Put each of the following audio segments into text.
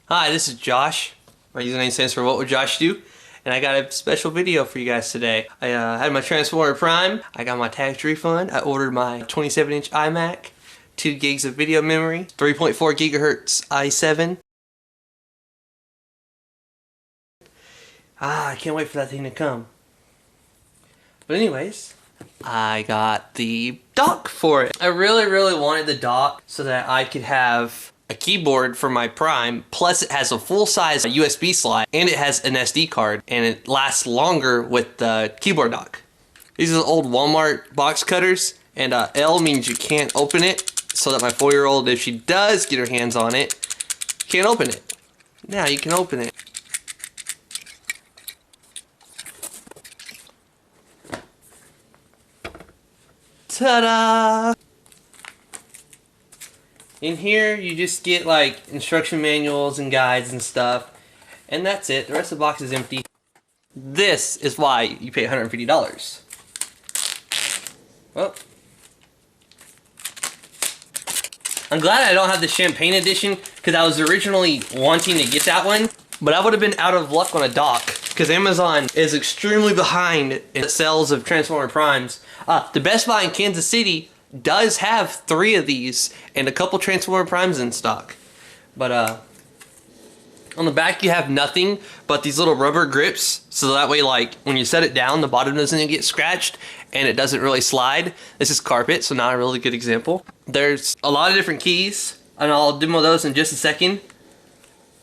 Hi, this is Josh. My username stands for What Would Josh Do? And I got a special video for you guys today. I had my Transformer Prime, I got my tax refund, I ordered my 27-inch iMac, 2 gigs of video memory, 3.4 gigahertz i7. I can't wait for that thing to come. But anyways, I got the dock for it. I really wanted the dock so that I could have a keyboard for my Prime, plus it has a full-size USB slot and it has an SD card, and it lasts longer with the keyboard dock. These are the old Walmart box cutters, and L means you can't open it, so that my 4-year-old, if she does get her hands on it, can't open it. Now you can open it. Ta-da! In here, you just get like instruction manuals and guides and stuff, and that's it. The rest of the box is empty. This is why you pay $150. Well, I'm glad I don't have the Champagne edition, because I was originally wanting to get that one, but I would have been out of luck on a dock, because Amazon is extremely behind in sales of Transformer Primes. The Best Buy in Kansas City does have 3 of these and a couple Transformer Primes in stock. But on the back you have nothing but these little rubber grips, so that way like when you set it down the bottom doesn't get scratched and it doesn't really slide. This is carpet, so not a really good example. There's a lot of different keys and I'll demo those in just a second.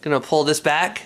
Gonna pull this back.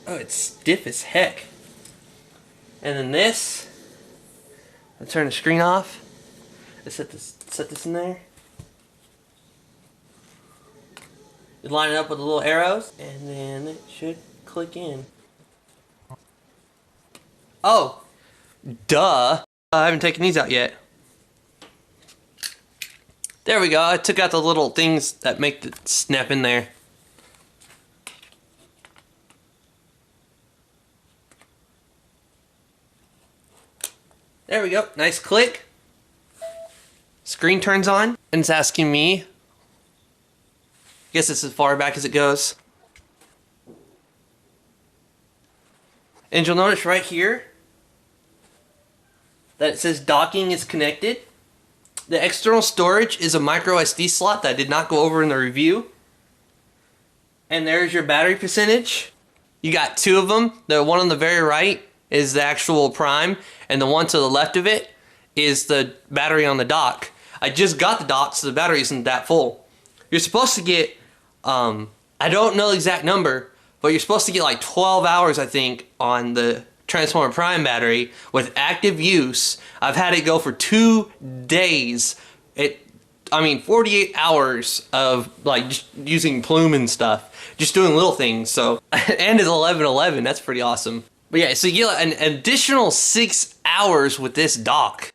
Oh, it's stiff as heck. And then this, I'll turn the screen off. Let's set this in there. You line it up with the little arrows, and then it should click in. Oh, duh. I haven't taken these out yet. There we go. I took out the little things that make the snap in there. There we go, nice click. Screen turns on, and it's asking me. I guess it's as far back as it goes. And you'll notice right here that it says docking is connected. The external storage is a micro SD slot that I did not go over in the review. And there's your battery percentage. You got 2 of them. The one on the very right is the actual Prime, and the one to the left of it is the battery on the dock. I just got the dock, so the battery isn't that full. You're supposed to get, I don't know the exact number, but you're supposed to get like 12 hours, I think, on the Transformer Prime battery with active use. I've had it go for 2 days. 48 hours of like just using plume and stuff, just doing little things. So, and it's 11/11. That's pretty awesome. But yeah, so you get an additional 6 hours with this dock.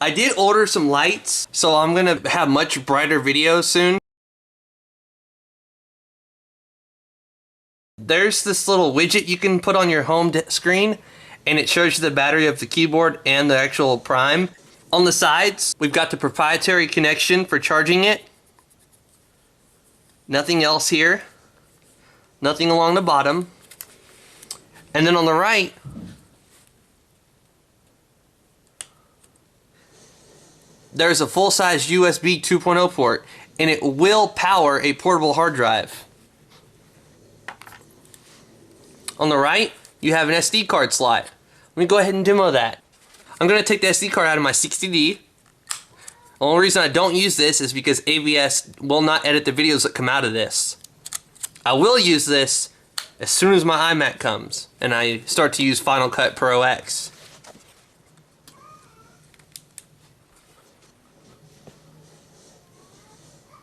I did order some lights, so I'm gonna have much brighter videos soon. There's this little widget you can put on your home screen, and it shows you the battery of the keyboard and the actual Prime. On the sides, we've got the proprietary connection for charging it. Nothing else here. Nothing along the bottom. And then on the right, there's a full-size USB 2.0 port, and it will power a portable hard drive. On the right, you have an SD card slot. Let me go ahead and demo that. I'm going to take the SD card out of my 60D. The only reason I don't use this is because AVS will not edit the videos that come out of this. I will use this as soon as my iMac comes and I start to use Final Cut Pro X.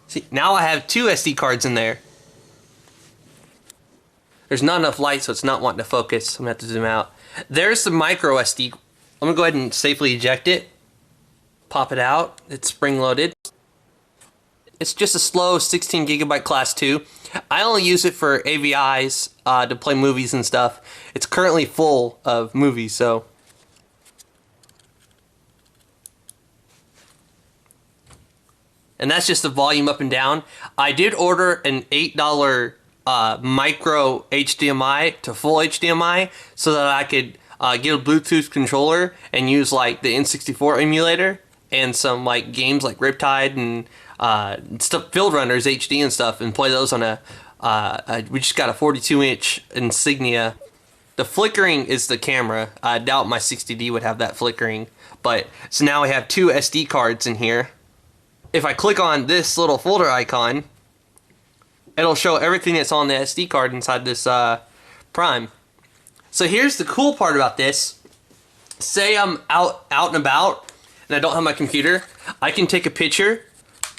See, now I have 2 SD cards in there. There's not enough light, so it's not wanting to focus. I'm gonna have to zoom out. There's the micro SD. I'm gonna go ahead and safely eject it. Pop it out. It's spring loaded. It's just a slow 16 gigabyte class 2. I only use it for AVIs to play movies and stuff. It's currently full of movies, so And that's just the volume up and down. I did order an $8 micro HDMI to full HDMI so that I could get a Bluetooth controller and use like the N64 emulator and some like games like Riptide and stuff, Field Runners HD and stuff, and play those on we just got a 42-inch Insignia. The flickering is the camera. I doubt my 60D would have that flickering. But so now we have 2 SD cards in here. If I click on this little folder icon, it'll show everything that's on the SD card inside this Prime. So here's the cool part about this. Say I'm out and about and I don't have my computer. I can take a picture,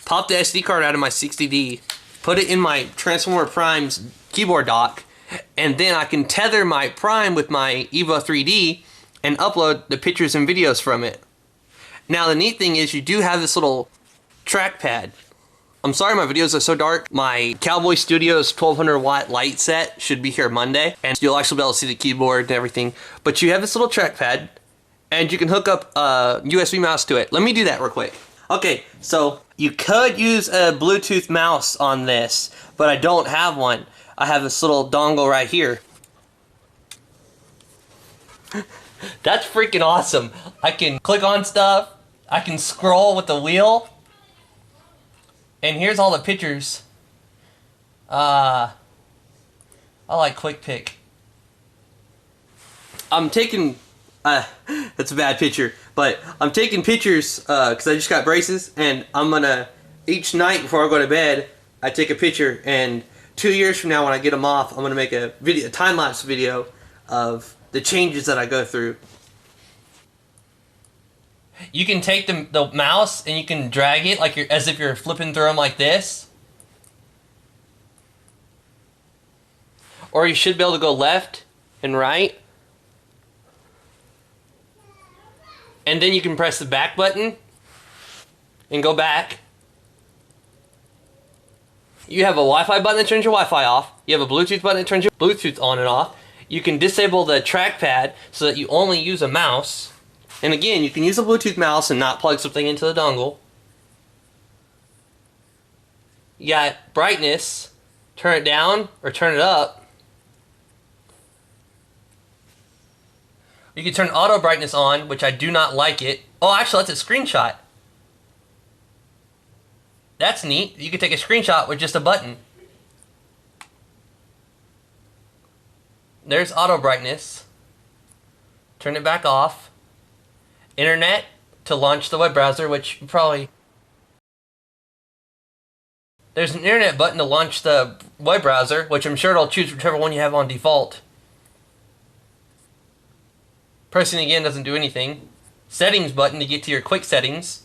pop the SD card out of my 60D, put it in my Transformer Prime's keyboard dock, and then I can tether my Prime with my Evo 3D and upload the pictures and videos from it. Now the neat thing is you do have this little trackpad. I'm sorry my videos are so dark. My Cowboystudio's 1200 watt light set should be here Monday, and you'll actually be able to see the keyboard and everything. But you have this little trackpad, and you can hook up a USB mouse to it. Let me do that real quick. Okay, so you could use a Bluetooth mouse on this, but I don't have one. I have this little dongle right here. That's freaking awesome. I can click on stuff. I can scroll with the wheel. And here's all the pictures. I like Quick Pick. I'm taking... that's a bad picture. But I'm taking pictures because I just got braces. And I'm going to... Each night before I go to bed, I take a picture. And 2 years from now when I get them off, I'm going to make a video, a time-lapse video of the changes that I go through. You can take the mouse and you can drag it like as if you're flipping through them like this. Or you should be able to go left and right. And then you can press the back button and go back. You have a Wi-Fi button that turns your Wi-Fi off. You have a Bluetooth button that turns your Bluetooth on and off. You can disable the trackpad so that you only use a mouse. And again, you can use a Bluetooth mouse and not plug something into the dongle. You got brightness. Turn it down or turn it up. You can turn auto brightness on, which I do not like it. Oh, actually, that's a screenshot. That's neat. You can take a screenshot with just a button. There's auto brightness. Turn it back off. Internet to launch the web browser, which probably... There's an internet button to launch the web browser, which I'm sure it'll choose whichever one you have on default. Pressing again doesn't do anything. Settings button to get to your quick settings.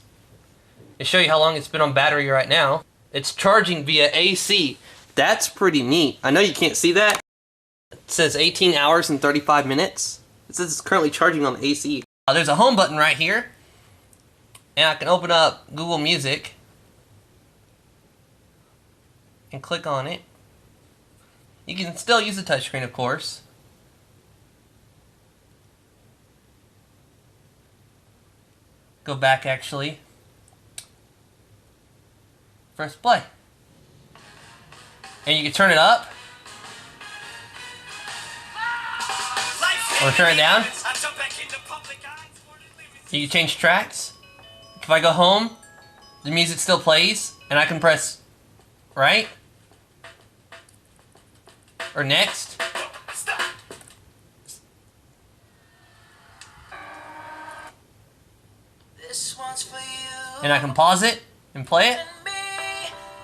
To show you how long it's been on battery right now. It's charging via AC. That's pretty neat. I know you can't see that. It says 18 hours and 35 minutes. It says it's currently charging on AC. There's a home button right here. And I can open up Google Music. And click on it. You can still use the touchscreen, of course. Go back, actually. Press play. And you can turn it up. Or turn it down. You can change tracks. If I go home, the music still plays, and I can press right or next. And I can pause it and play it.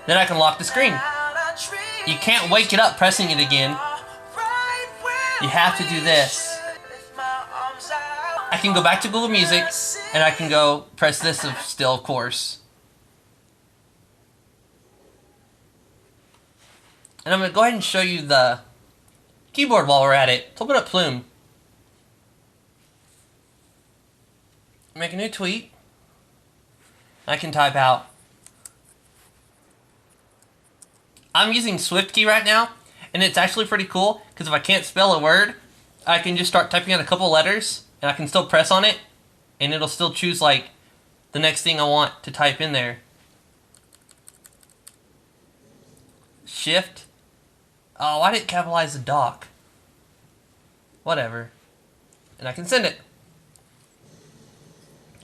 Then I can lock the screen. You can't wake it up pressing it again. You have to do this. I can go back to Google Music, and I can go press this still, of course. And I'm going to go ahead and show you the keyboard while we're at it. Let's open up Plume. Make a new tweet. I can type out. I'm using SwiftKey right now, and it's actually pretty cool, because if I can't spell a word, I can just start typing out a couple letters, and I can still press on it, and it'll still choose like the next thing I want to type in there. Shift. Oh, I didn't capitalize the dock. Whatever. And I can send it.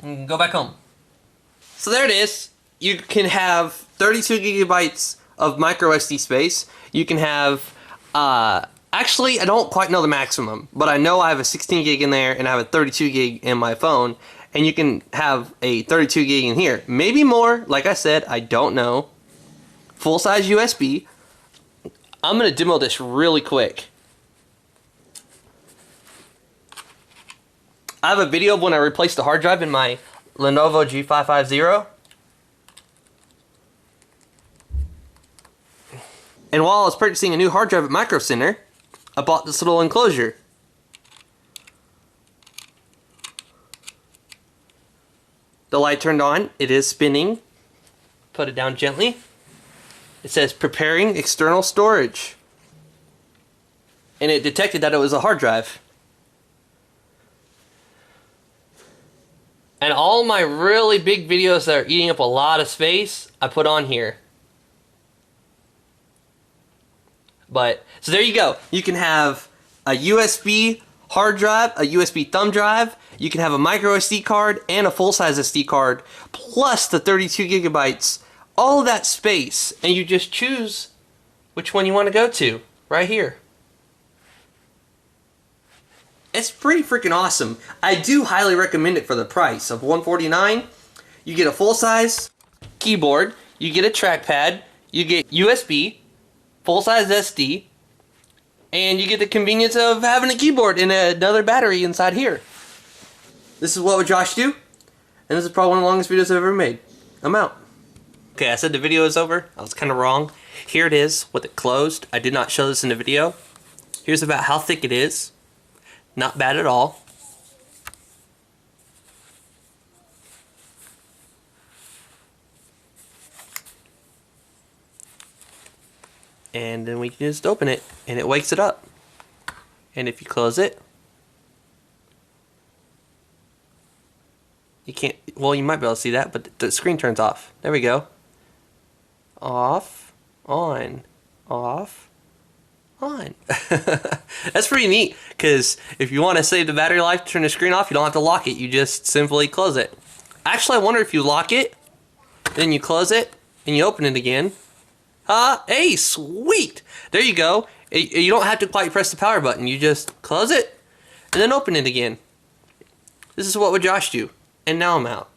And go back home. So there it is. You can have 32 gigabytes of micro SD space. You can have, actually, I don't quite know the maximum, but I know I have a 16 gig in there and I have a 32 gig in my phone. And you can have a 32 gig in here. Maybe more. Like I said, I don't know. Full size USB. I'm going to demo this really quick. I have a video of when I replaced the hard drive in my Lenovo G550. And while I was purchasing a new hard drive at Micro Center, I bought this little enclosure. The light turned on. It is spinning. Put it down gently. It says preparing external storage. And it detected that it was a hard drive. And all my really big videos that are eating up a lot of space, I put on here. But, so there you go. You can have a USB hard drive, a USB thumb drive, you can have a micro SD card and a full-size SD card, plus the 32 gigabytes, all of that space, and you just choose which one you want to go to, right here. It's pretty freaking awesome. I do highly recommend it for the price of $149. You get a full-size keyboard, you get a trackpad, you get USB, full-size SD, and you get the convenience of having a keyboard and another battery inside here. This is What Would Josh Do? And this is probably one of the longest videos I've ever made. I'm out. Okay, I said the video is over. I was kind of wrong. Here it is with it closed. I did not show this in the video. Here's about how thick it is. Not bad at all. And then we can just open it and it wakes it up. And if you close it, you can't, well, you might be able to see that, but the screen turns off. There we go. Off, on, off, on. That's pretty neat, because if you want to save the battery life, turn the screen off, you don't have to lock it. You just simply close it. Actually, I wonder if you lock it, then you close it, and you open it again. Hey, sweet! There you go. You don't have to quite press the power button. You just close it, and then open it again. This is What Would Josh Do? And now I'm out.